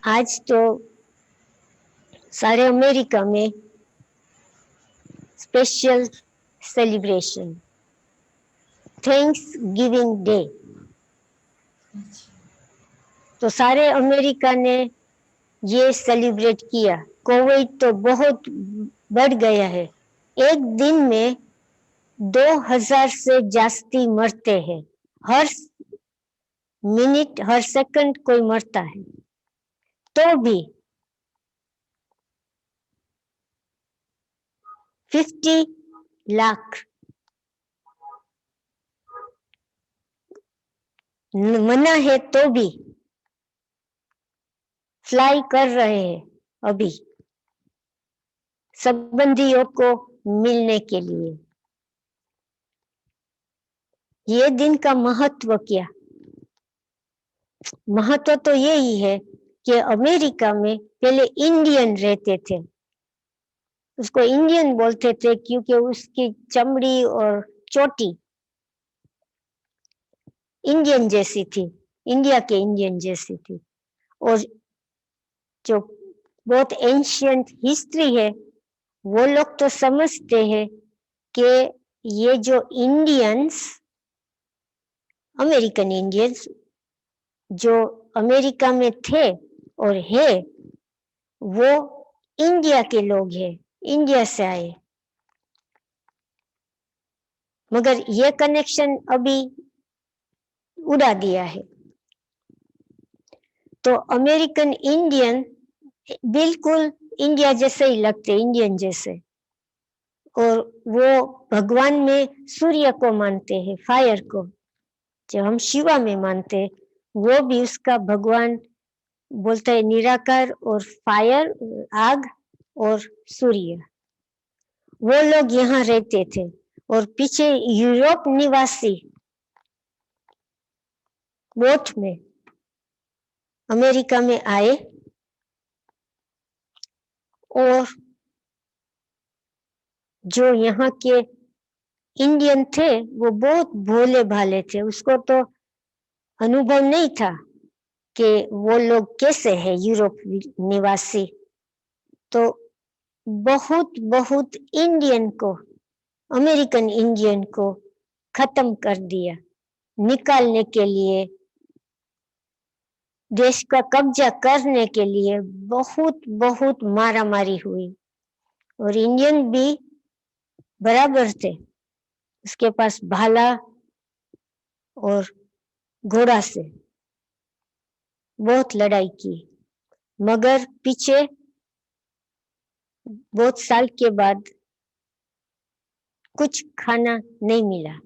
आज तो सारे अमेरिका में special celebration thanks giving day. तो सारे अमेरिका ने ये सेलिब्रेट किया। कोविड तो बहुत बढ़ गया है, एक दिन में 2000 से जास्ती मरते हैं। हर मिनट हर सेकंड कोई मरता है, तो भी 50 लाख मना है तो भी फ्लाई कर रहे हैं अभी संबंधियों को मिलने के लिए। ये दिन का महत्व क्या? महत्व तो यही है कि अमेरिका में पहले इंडियन रहते थे। उसको इंडियन बोलते थे क्योंकि उसकी चमड़ी और चोटी इंडियन जैसी थी, इंडिया के इंडियन जैसी थी। और जो बहुत एंशियंट हिस्ट्री है, वो लोग तो समझते हैं कि ये जो इंडियंस, अमेरिकन इंडियंस जो अमेरिका में थे और है, वो इंडिया के लोग हैं, इंडिया से आए। मगर ये कनेक्शन अभी उड़ा दिया है। तो अमेरिकन इंडियन बिल्कुल इंडिया जैसे ही लगते, इंडियन जैसे। और वो भगवान में सूर्य को मानते हैं, फायर को, जो हम शिवा में मानते हैं, वो भी उसका भगवान बोलता है निराकार और फायर, आग और सूर्य। वो लोग यहाँ रहते थे और पीछे यूरोप निवासी बोट में अमेरिका में आए और जो यहाँ के इंडियन थे वो बहुत भोले भाले थे। उसको तो अनुभव नहीं था कि वो लोग कैसे हैं यूरोप निवासी। तो बहुत बहुत इंडियन को, अमेरिकन इंडियन को खत्म कर दिया, निकालने के लिए, देश का कब्जा करने के लिए बहुत बहुत मारामारी हुई। और इंडियन भी बराबर थे, उसके पास भाला और घोड़ा से बहुत लड़ाई की। मगर पीछे बहुत साल के बाद कुछ खाना नहीं मिला।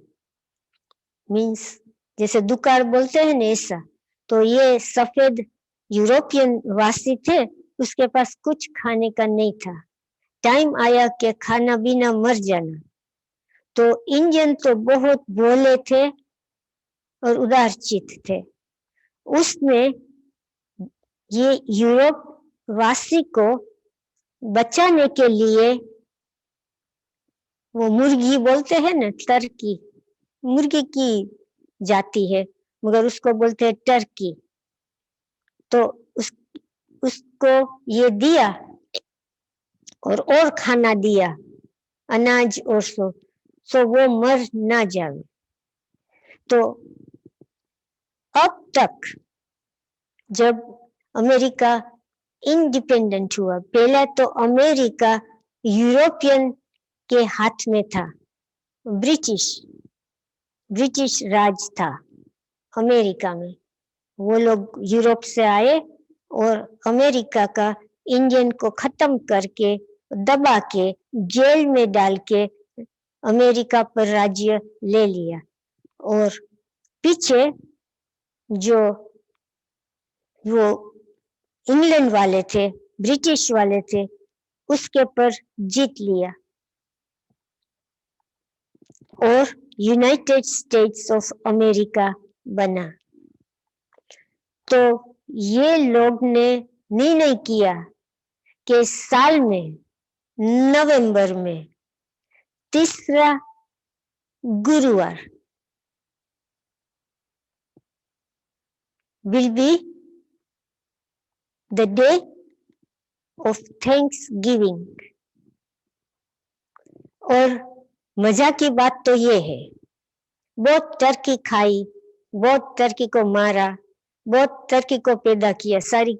मीन्स जैसे दुकाल बोलते हैं ना, ऐसा। तो ये सफेद यूरोपियन वासी थे, उसके पास कुछ खाने का नहीं था। टाइम आया कि खाना बिना मर जाना। तो इंडियन तो बहुत भोले थे और उदारचित थे। उसने ये यूरोप वासी को बचाने के लिए, वो मुर्गी बोलते हैं ना, टर्की, मुर्गी की जाती है मगर उसको बोलते हैं टर्की। तो उसको ये दिया और खाना दिया, अनाज और सो वो मर ना जाए। तो अब तक जब अमेरिका इंडिपेंडेंट हुआ, पहला तो अमेरिका यूरोपियन के हाथ में था, ब्रिटिश राज था अमेरिका में। वो लोग यूरोप से आए और अमेरिका का इंडियन को खत्म करके, दबा के, जेल में डाल के अमेरिका पर राज्य ले लिया। और पीछे जो वो इंग्लैंड वाले थे, ब्रिटिश वाले थे, उसके पर जीत लिया और यूनाइटेड स्टेट्स ऑफ अमेरिका बना। तो ये लोग ने निर्णय किया कि साल में नवंबर में तीसरा गुरुवार will be the day of Thanksgiving. और मजा की बात तो ये है, बहुत टर्की खाई, बहुत टर्की को मारा, बहुत टर्की को पैदा किया सारी।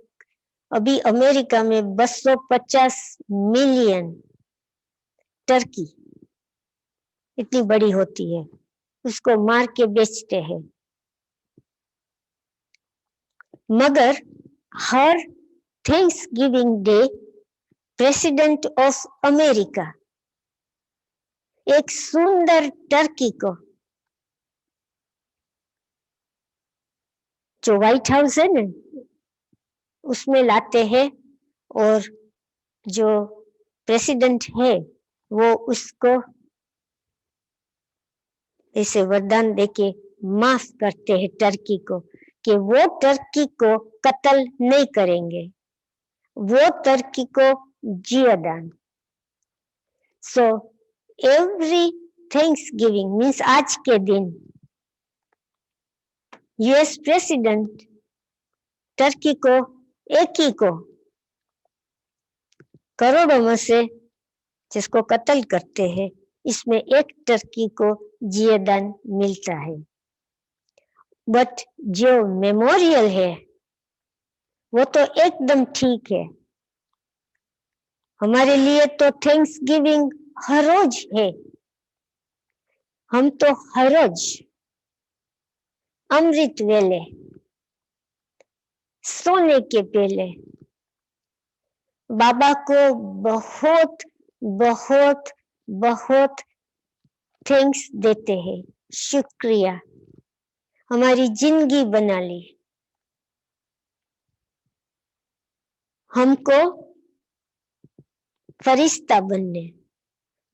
अभी अमेरिका में 250 मिलियन टर्की इतनी बड़ी होती है, उसको मार के बेचते हैं। मगर हर Thanksgiving day president of America एक सुंदर टर्की को, जो व्हाइट हाउस है ना, उसमें लाते हैं और जो प्रेसिडेंट है वो उसको ऐसे वरदान देके माफ करते हैं टर्की को कि वो टर्की को कत्ल नहीं करेंगे, वो टर्की को जियादान। सो एवरी थैंक्सगिविंग मीन्स आज के दिन यूएस प्रेसिडेंट टर्की को, एक ही को करोड़ों में से जिसको कत्ल करते हैं, इसमें एक टर्की को जियादान मिलता है। बट जो मेमोरियल है वो तो एकदम ठीक है। हमारे लिए तो थैंक्सगिविंग हर रोज है। हम तो हर रोज अमृत वेले, सोने के पहले बाबा को बहुत बहुत बहुत थैंक्स देते हैं, शुक्रिया, हमारी जिंदगी बना ली। हमको फरिश्ता बनने,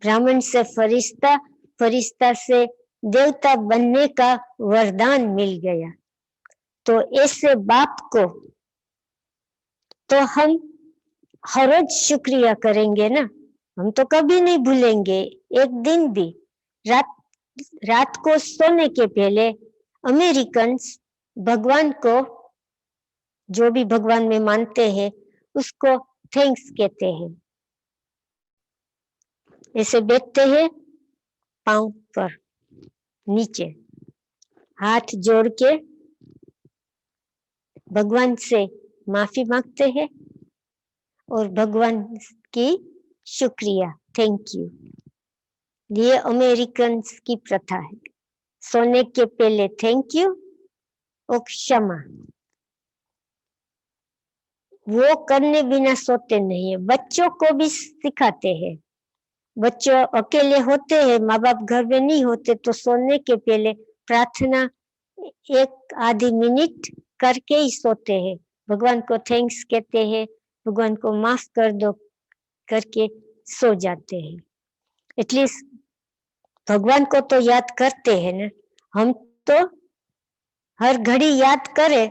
ब्राह्मण से फरिश्ता, फरिश्ता से देवता बनने का वरदान मिल गया। तो ऐसे बाप को तो हम हर रोज शुक्रिया करेंगे ना, हम तो कभी नहीं भूलेंगे एक दिन भी। रात को सोने के पहले अमेरिकन्स भगवान को, जो भी भगवान में मानते हैं, उसको थैंक्स कहते हैं। ऐसे बैठते हैं पांव पर नीचे, हाथ जोड़ के भगवान से माफी मांगते हैं और भगवान की शुक्रिया, थैंक यू। ये अमेरिकन्स की प्रथा है, सोने के पहले थैंक यू और क्षमा। वो करने बिना सोते नहीं है। बच्चों को भी सिखाते हैं। बच्चों अकेले होते हैं, माँ बाप घर में नहीं होते, तो सोने के पहले प्रार्थना 1-आधी मिनट करके ही सोते हैं। भगवान को थैंक्स कहते हैं, भगवान को माफ कर दो करके सो जाते हैं। एटलीस्ट भगवान को तो याद करते हैं ना। हम तो हर घड़ी याद करें,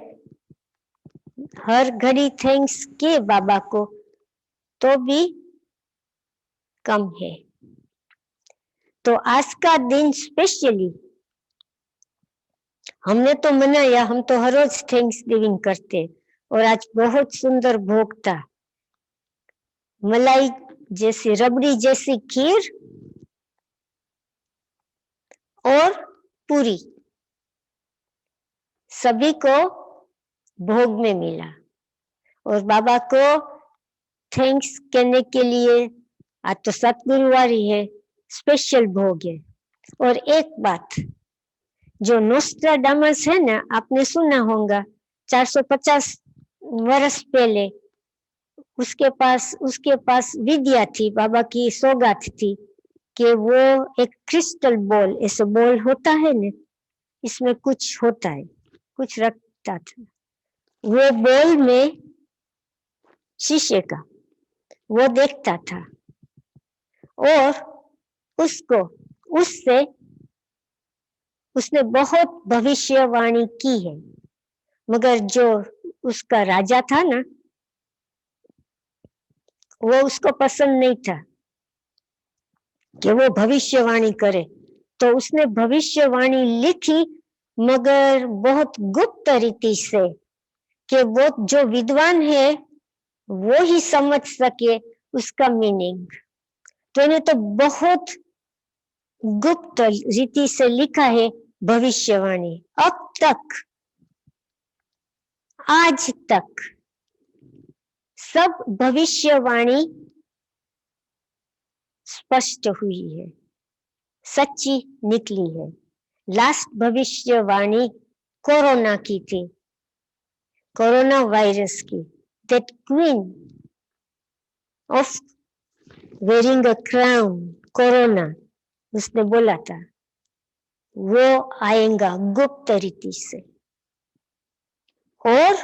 हर घड़ी थैंक्स के बाबा को, तो भी कम है। तो आज का दिन स्पेशली हमने तो मनाया, हम तो हर रोज थैंक्सगिविंग करते, और आज बहुत सुंदर भोग था। मलाई जैसी, रबड़ी जैसी खीर और पूरी सभी को भोग में मिला। और बाबा को थैंक्स कहने के लिए आज तो सतगुरुवार ही है, स्पेशल भोग है। और एक बात, जो नोस्ट्राडामस है ना, आपने सुना होगा, 450 वर्ष पहले उसके पास विद्या थी, बाबा की सौगात थी कि वो एक क्रिस्टल बॉल, ऐसे बॉल होता है ना, इसमें कुछ होता है, कुछ रखता था। वो बॉल में शीशे का वो देखता था और उससे उसने बहुत भविष्यवाणी की है। मगर जो उसका राजा था ना, वो उसको पसंद नहीं था कि वो भविष्यवाणी करे, तो उसने भविष्यवाणी लिखी, मगर बहुत गुप्त रीति से, कि वो जो विद्वान है वो ही समझ सके उसका मीनिंग। तो इन्हें तो बहुत गुप्त रीति से लिखा है भविष्यवाणी। अब तक, आज तक सब भविष्यवाणी स्पष्ट हुई है, सच्ची निकली है। लास्ट भविष्यवाणी कोरोना की थी, कोरोना वायरस की। That queen of wearing a crown, corona, उसने बोला था वो आएगा गुप्त रीति से और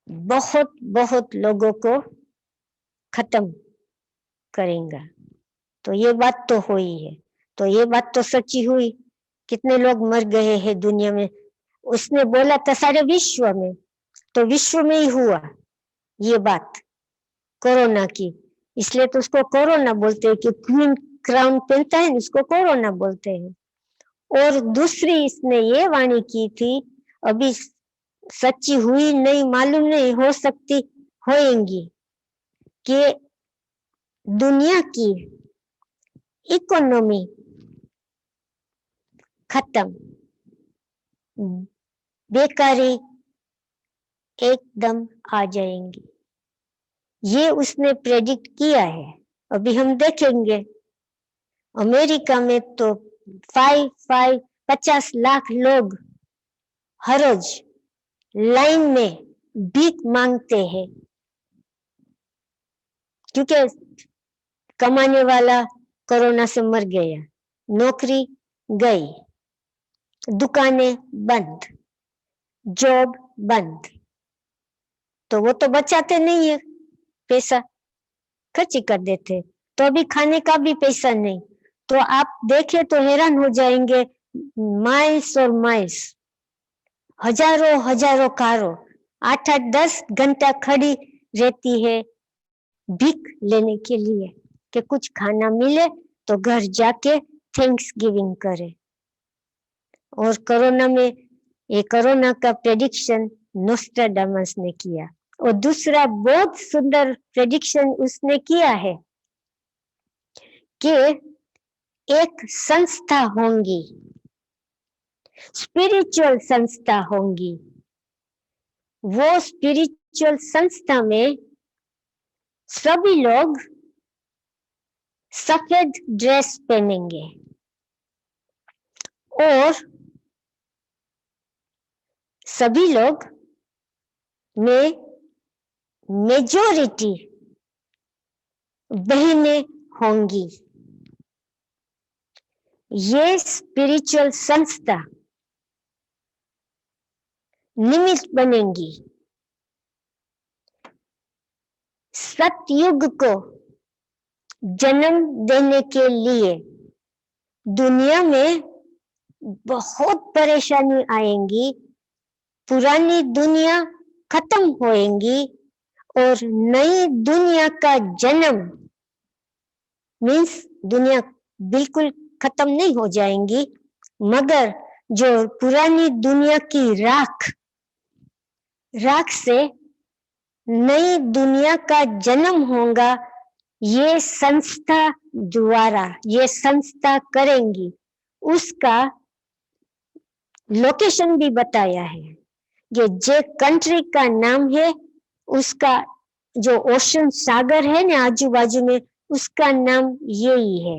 बहुत बहुत लोगों को खत्म करेगा। तो ये बात तो हुई है, तो ये बात तो सच्ची हुई। कितने लोग मर गए हैं दुनिया में, उसने बोला था सारे विश्व में, तो विश्व में ही हुआ ये बात कोरोना की। इसलिए तो उसको कोरोना बोलते हैं कि क्वीन क्राउन पहनता है, उसको कोरोना बोलते हैं। और दूसरी इसने ये वाणी की थी, अभी सच्ची हुई नहीं, मालूम नहीं, हो सकती होएंगी, कि दुनिया की इकोनॉमी खत्म, बेकारी एकदम आ जाएंगी। ये उसने प्रेडिक्ट किया है। अभी हम देखेंगे अमेरिका में तो 50 लाख लोग हर रोज लाइन में भीख मांगते हैं, क्योंकि कमाने वाला कोरोना से मर गया, नौकरी गई, दुकानें बंद, जॉब बंद, तो वो तो बचाते नहीं है, पैसा खर्च कर देते, तो अभी खाने का भी पैसा नहीं। तो आप देखें तो हैरान हो जाएंगे, माइल्स और माइल्स, हजारों हजारों कारों 8-10 घंटा खड़ी रहती है भीख लेने के लिए कि कुछ खाना मिले तो घर जाके थैंक्स गिविंग करे। और कोरोना में, ये कोरोना का प्रेडिक्शन नोस्ट्राडामस ने किया। और दूसरा बहुत सुंदर प्रेडिक्शन उसने किया है कि एक संस्था होंगी, स्पिरिचुअल संस्था होंगी। वो स्पिरिचुअल संस्था में सभी लोग सफेद ड्रेस पहनेंगे और सभी लोग में मेजॉरिटी बहनें होंगी। ये स्पिरिचुअल संस्था निमित्त बनेंगी सतयुग को जन्म देने के लिए। दुनिया में बहुत परेशानी आएंगी, पुरानी दुनिया खत्म होएंगी और नई दुनिया का जन्म, मीन्स दुनिया बिल्कुल खत्म नहीं हो जाएंगी, मगर जो पुरानी दुनिया की राख से नई दुनिया का जन्म होगा। ये संस्था द्वारा, ये संस्था करेंगी। उसका लोकेशन भी बताया है, ये जे कंट्री का नाम है, उसका जो ओशन सागर है ना आजू बाजू में, उसका नाम यही है,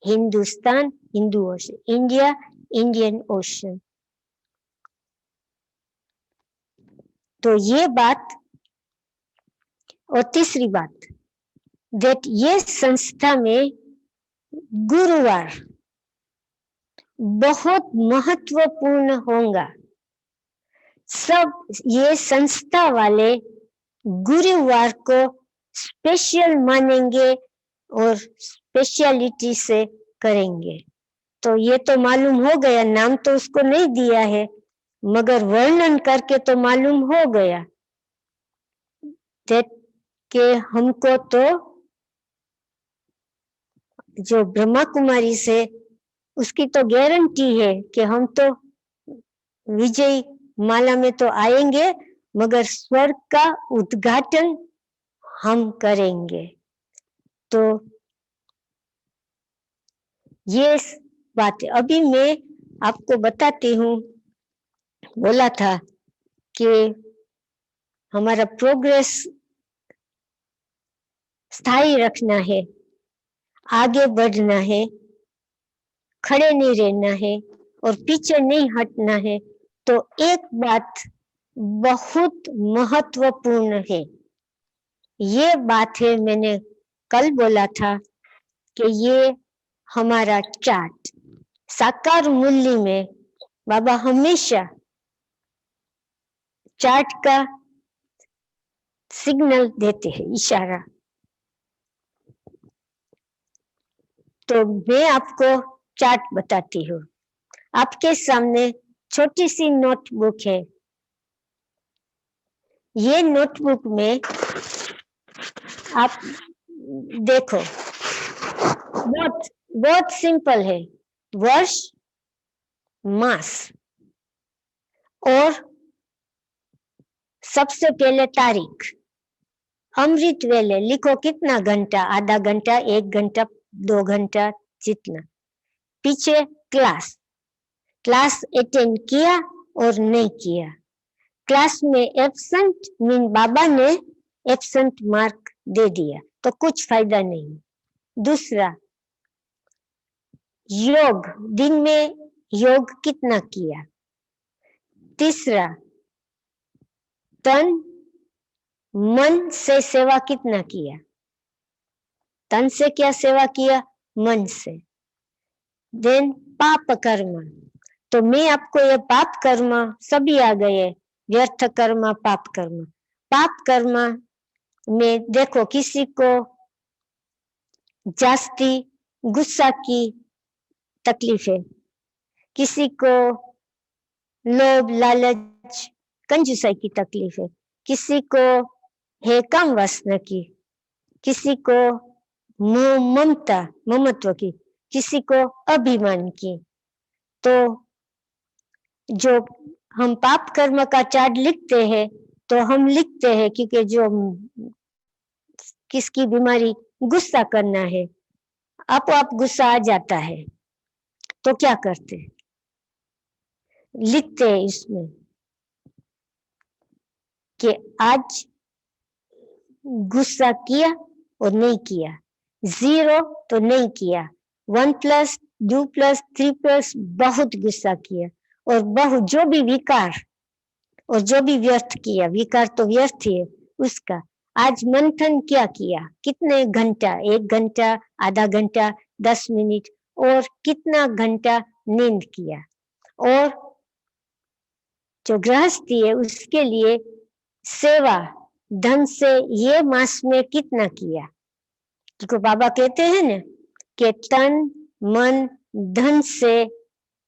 Hindustan, Hindu ocean, India, Indian ocean. तो ये बात। और तीसरी बात, दैट ये संस्था में गुरुवार बहुत महत्वपूर्ण होगा। सब ये संस्था वाले गुरुवार को स्पेशल मानेंगे और स्पेशलिटी से करेंगे। तो ये तो मालूम हो गया, नाम तो उसको नहीं दिया है, मगर वर्णन करके तो मालूम हो गया कि हमको तो जो ब्रह्मा कुमारी से उसकी तो गारंटी है कि हम तो विजय माला में तो आएंगे, मगर स्वर्ग का उद्घाटन हम करेंगे। तो ये बात है। अभी मैं आपको बताती हूँ, बोला था कि हमारा प्रोग्रेस स्थायी रखना है, आगे बढ़ना है, खड़े नहीं रहना है और पीछे नहीं हटना है। तो एक बात बहुत महत्वपूर्ण है, ये बात है, मैंने कल बोला था कि ये हमारा चार्ट साकार मूल्य में बाबा हमेशा चार्ट का सिग्नल देते हैं, इशारा। तो मैं आपको चार्ट बताती हूँ। आपके सामने छोटी सी नोटबुक है। ये नोटबुक में आप देखो, बहुत बहुत सिंपल है। वर्ष, मास और सबसे पहले तारीख। अमृत वेले लिखो, कितना घंटा, आधा घंटा, 1 घंटा, 2 घंटा, जितना। पीछे क्लास, क्लास अटेंड किया और नहीं किया। क्लास में एब्सेंट मीन बाबा ने एब्सेंट मार्क दे दिया तो कुछ फायदा नहीं। दूसरा, योग, दिन में योग कितना किया। तीसरा, तन मन से सेवा कितना किया। तन से क्या सेवा किया, मन से। देन पाप कर्म, तो मैं आपको ये पाप कर्म सभी आ गए, व्यर्थ कर्म, पाप कर्म। पाप कर्म में देखो, किसी को जास्ती गुस्सा की तकलीफ है, किसी को लोभ, लालच, कंजूसाई की तकलीफ है, किसी को है काम वासना की, किसी को ममता, ममत्व की, किसी को अभिमान की। तो जो हम पाप कर्म का चार्ट लिखते हैं, तो हम लिखते हैं क्योंकि जो किसकी बीमारी गुस्सा करना है, आप गुस्सा आ जाता है, तो क्या करते, लिखते हैं इसमें कि आज गुस्सा किया और नहीं किया, 0 तो नहीं किया, 1+, 2+, 3+, बहुत गुस्सा किया, और बहुत जो भी विकार और जो भी व्यर्थ किया, विकार तो व्यर्थ ही है उसका। आज मंथन क्या किया, कितने घंटा, 1 घंटा, आधा घंटा, 10 मिनट, और कितना घंटा नींद किया। और जो गृहस्थी है उसके लिए सेवा धन से ये मास में कितना किया, क्योंकि बाबा कहते हैं ना कि तन मन धन से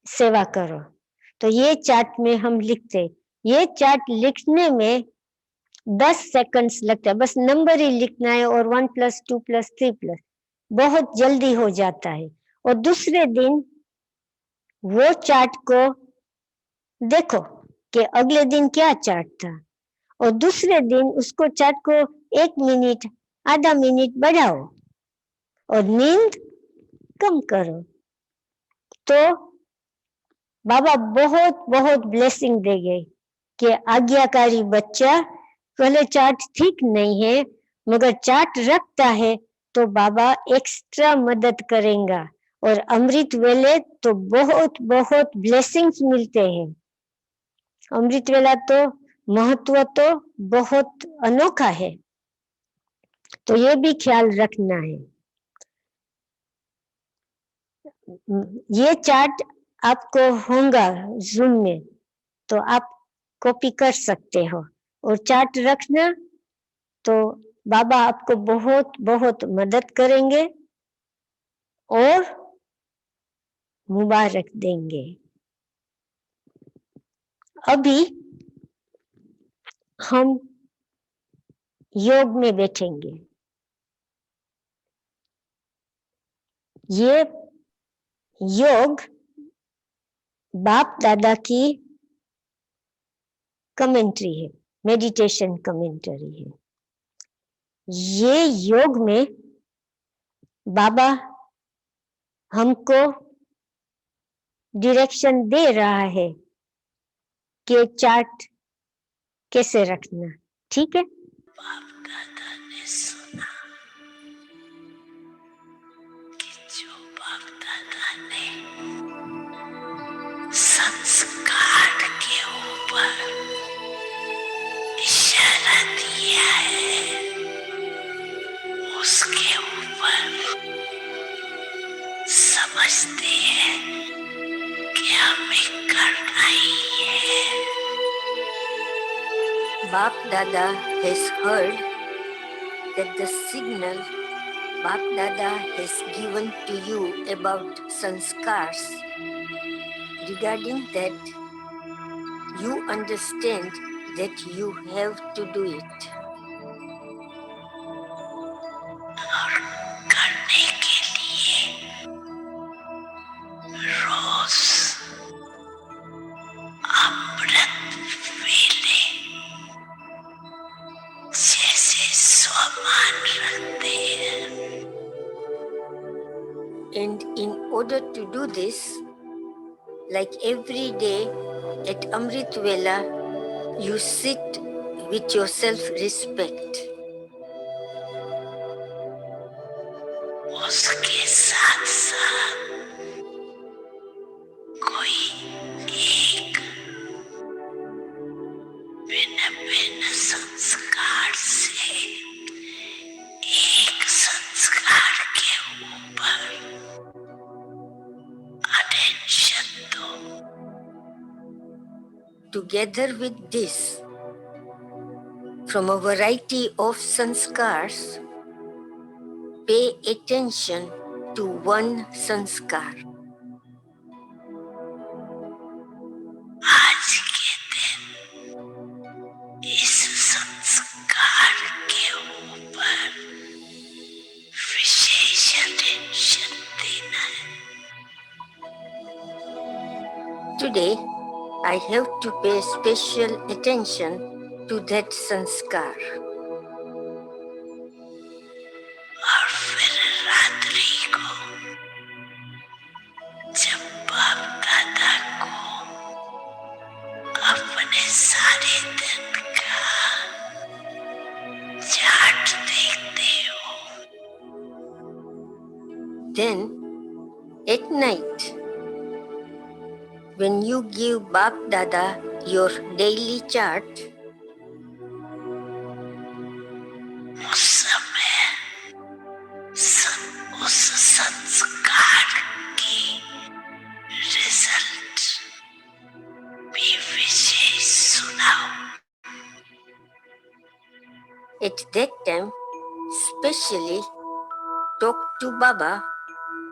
सेवा करो। तो ये चार्ट में हम लिखते, ये चार्ट लिखने में 10 सेकंड्स लगता है, बस नंबर ही लिखना है, और 1+, 2+, 3+, बहुत जल्दी हो जाता है। और दूसरे दिन वो चार्ट को देखो कि अगले दिन क्या चार्ट था, और दूसरे दिन उसको चार्ट को 1 मिनट, आधा मिनट बढ़ाओ और नींद कम करो। तो बाबा बहुत बहुत ब्लेसिंग देंगे कि आज्ञाकारी बच्चा, पहले चार्ट ठीक नहीं है मगर चार्ट रखता है तो बाबा एक्स्ट्रा मदद करेगा, और अमृत वेले तो बहुत बहुत ब्लेसिंग्स मिलते हैं। अमृत वेला तो महत्व तो बहुत अनोखा है, तो ये भी ख्याल रखना है। ये चार्ट आपको होगा जूम में, तो आप कॉपी कर सकते हो और चार्ट रखना, तो बाबा आपको बहुत बहुत मदद करेंगे और मुबारक देंगे। अभी हम योग में बैठेंगे। ये योग बाप दादा की कमेंट्री है, मेडिटेशन कमेंटरी है। ये योग में बाबा हमको डायरेक्शन दे रहा है कि चार्ट कैसे रखना, ठीक है। बाप दादा ने सुना कि जो बाप दादा ने संस्कार के ऊपर इशारा दिया है, उसके ऊपर समझते हैं कि हमें करना ही है। बाप दादा has heard that the signal Bap Dada has given to you about sanskars, regarding that you understand that you have to do it. और करने के लिए रोज अमृत वेले जैसे स्वमान रखते हैं। And in order to do this, like every day at Amrit Vela, you sit with your self-respect. उसके साथ साथ कोई एक भिन्न भिन्न संस्कार से एक संस्कार के ऊपर attention दो। Together with this, from a variety of sanskars, pay attention to one sanskar. आज के दिन इस संस्कार के ऊपर विशेष attention देना है। Today, I have to pay special attention to that sanskar. और फिर रात्रि को जब बाप दादा को अपने सारे दिन का चार्ट देखते हो, then at night when you give Bap Dada your daily chart, उस समय उस संस्कार की रिजल्ट भी विशेष सुनाओ। At that time, specially talk to Baba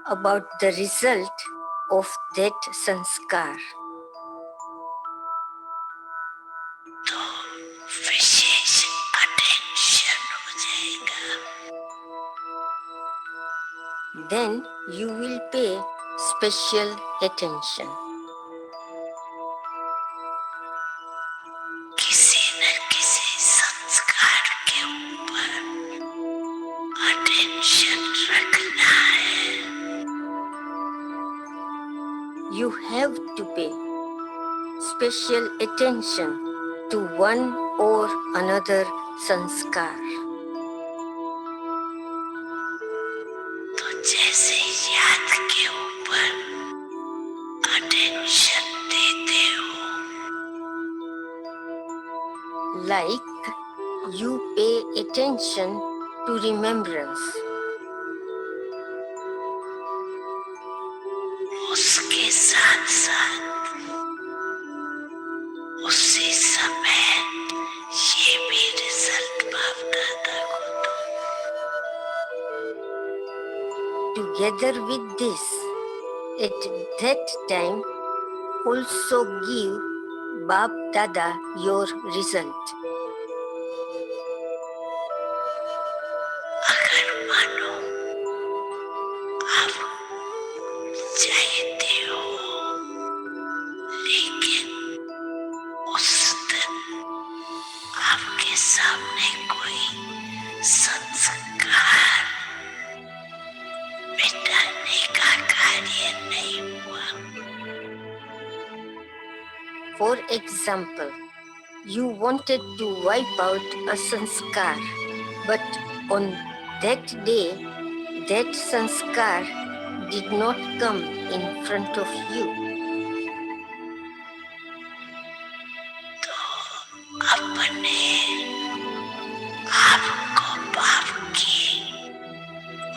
about the result of that sanskar. तो विशेष attention हो जाएगा। Then you will pay special attention. किसी न किसी संस्कार के ऊपर attention रखना है। You have to pay special attention to one or another sanskar. तो जैसे याद के ऊपर attention देते हो, like you pay attention to remembrance. उसके साथ साथ उसी समय ये भी रिजल्ट बाप दादा को दो। Together with this, at that time also give Bap Dada your result. अगर मानो आप चाहते हो, लेकिन उस दिन सामने कोई संस्कार मिटाने का कार्य नहीं हुआ। For example, you wanted to wipe out a sanskar, but on that day, that sanskar did not come in front of you. तो अपने आपको पाप की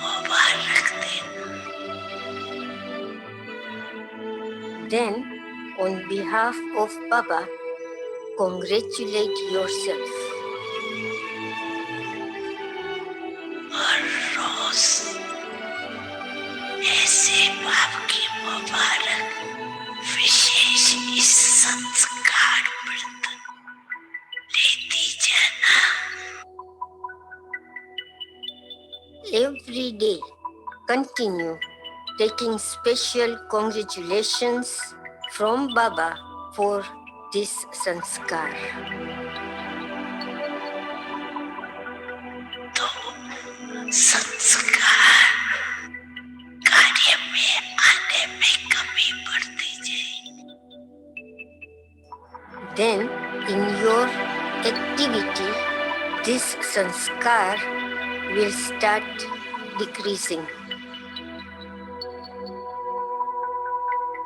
मुबारक देना। Then, on behalf of Baba, congratulate yourself. और रोज ऐसे बाप की मुबारक विशेष इस संस्कार व्रत लेती जाना। Every day, continue taking special congratulations from Baba for this sanskar. तो संस्कार कार्य में आने में कमी बढ़ती जाए। Then, in your activity, this sanskar will start decreasing.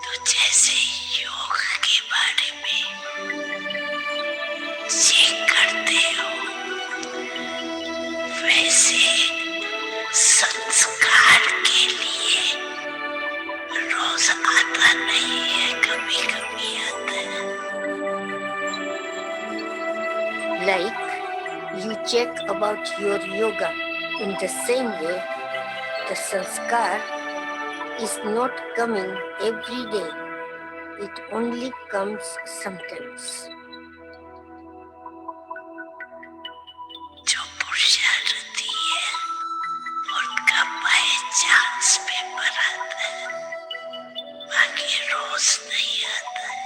तो जैसे योग के बारे में सीख करते हो, वैसे संस्कार के लिए रोज आता नहीं है, कभी कभी आता है। Like you check about your yoga, in the same way, the sanskar is not coming every day. It only comes sometimes. जो पुरुषार्थी है उनका बाय चांस पेपर आता है, बाकी रोज नहीं आता है।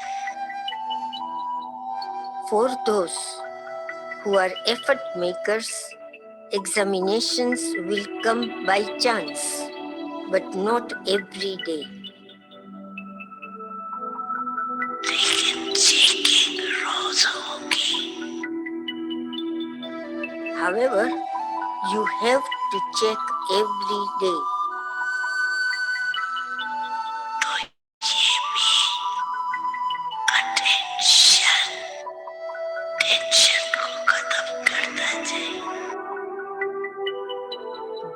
For those who are effort makers, examinations will come by chance, but not every day. लेकिन चेकिंग रोज होगी। However, you have to check every day. तो ये भी अटेंशन टेंशन को खत्म करता जाए।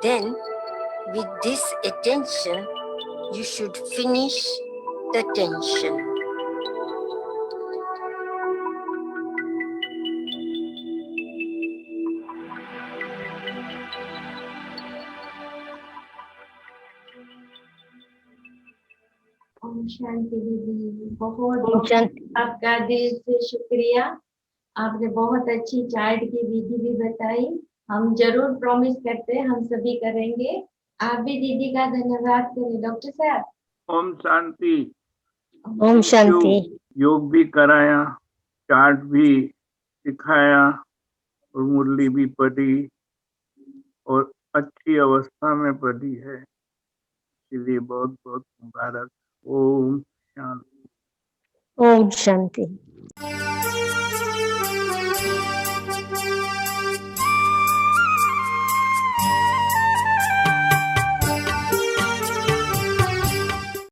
Then, with this attention, you should finish the tension. Om Shanti दीदी, बहुत ओम शांति। आपका दिल से शुक्रिया। आपने बहुत अच्छी चार्ट की विधि भी बताई। हम जरूर प्रॉमिस करते हैं, हम सभी करेंगे। आप भी दीदी का धन्यवाद करें। डॉक्टर साहब। ओम शांति। ओम शांति। योग भी कराया, चार्ट भी सिखाया और मुरली भी पढ़ी और अच्छी अवस्था में पढ़ी है, इसलिए बहुत बहुत मुबारक। ओम शांति। ओम शांति।